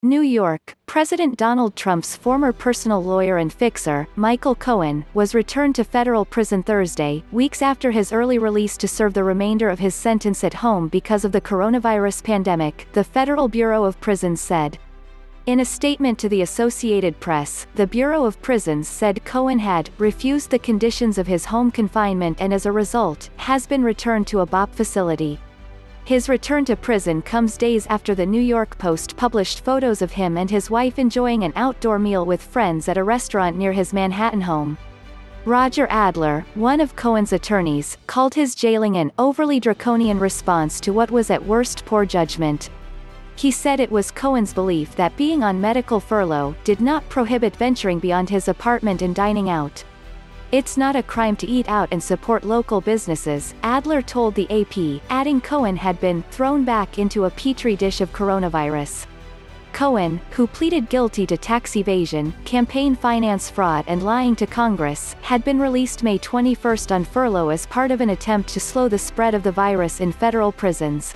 New York, President Donald Trump's former personal lawyer and fixer, Michael Cohen, was returned to federal prison Thursday, weeks after his early release to serve the remainder of his sentence at home because of the coronavirus pandemic, the Federal Bureau of Prisons said. In a statement to the Associated Press, the Bureau of Prisons said Cohen had refused the conditions of his home confinement and as a result, has been returned to a BOP facility. His return to prison comes days after the New York Post published photos of him and his wife enjoying an outdoor meal with friends at a restaurant near his Manhattan home. Roger Adler, one of Cohen's attorneys, called his jailing an overly draconian response to what was at worst poor judgment. He said it was Cohen's belief that being on medical furlough did not prohibit venturing beyond his apartment and dining out. "It's not a crime to eat out and support local businesses," Adler told the AP, adding Cohen had been thrown back into a petri dish of coronavirus. Cohen, who pleaded guilty to tax evasion, campaign finance fraud and lying to Congress, had been released May 21 on furlough as part of an attempt to slow the spread of the virus in federal prisons.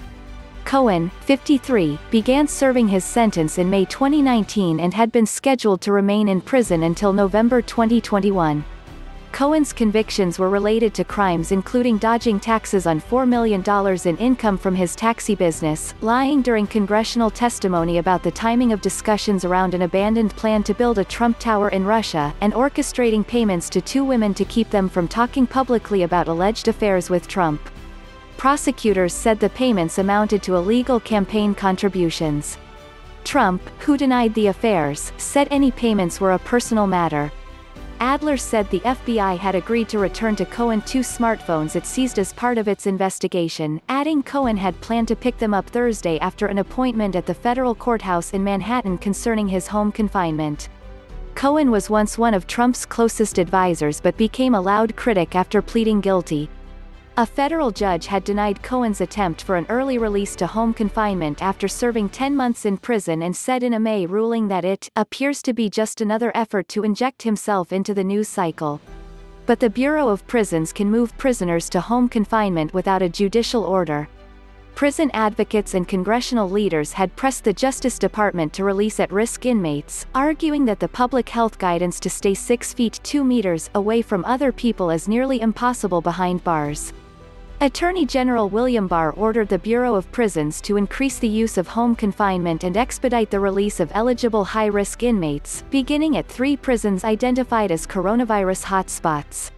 Cohen, 53, began serving his sentence in May 2019 and had been scheduled to remain in prison until November 2021. Cohen's convictions were related to crimes including dodging taxes on $4 million in income from his taxi business, lying during congressional testimony about the timing of discussions around an abandoned plan to build a Trump Tower in Russia, and orchestrating payments to two women to keep them from talking publicly about alleged affairs with Trump. Prosecutors said the payments amounted to illegal campaign contributions. Trump, who denied the affairs, said any payments were a personal matter. Adler said the FBI had agreed to return to Cohen two smartphones it seized as part of its investigation, adding Cohen had planned to pick them up Thursday after an appointment at the federal courthouse in Manhattan concerning his home confinement. Cohen was once one of Trump's closest advisors but became a loud critic after pleading guilty. A federal judge had denied Cohen's attempt for an early release to home confinement after serving 10 months in prison and said in a May ruling that it appears to be just another effort to inject himself into the news cycle. But the Bureau of Prisons can move prisoners to home confinement without a judicial order. Prison advocates and congressional leaders had pressed the Justice Department to release at-risk inmates, arguing that the public health guidance to stay 6 feet 2 meters away from other people is nearly impossible behind bars. Attorney General William Barr ordered the Bureau of Prisons to increase the use of home confinement and expedite the release of eligible high-risk inmates, beginning at 3 prisons identified as coronavirus hotspots.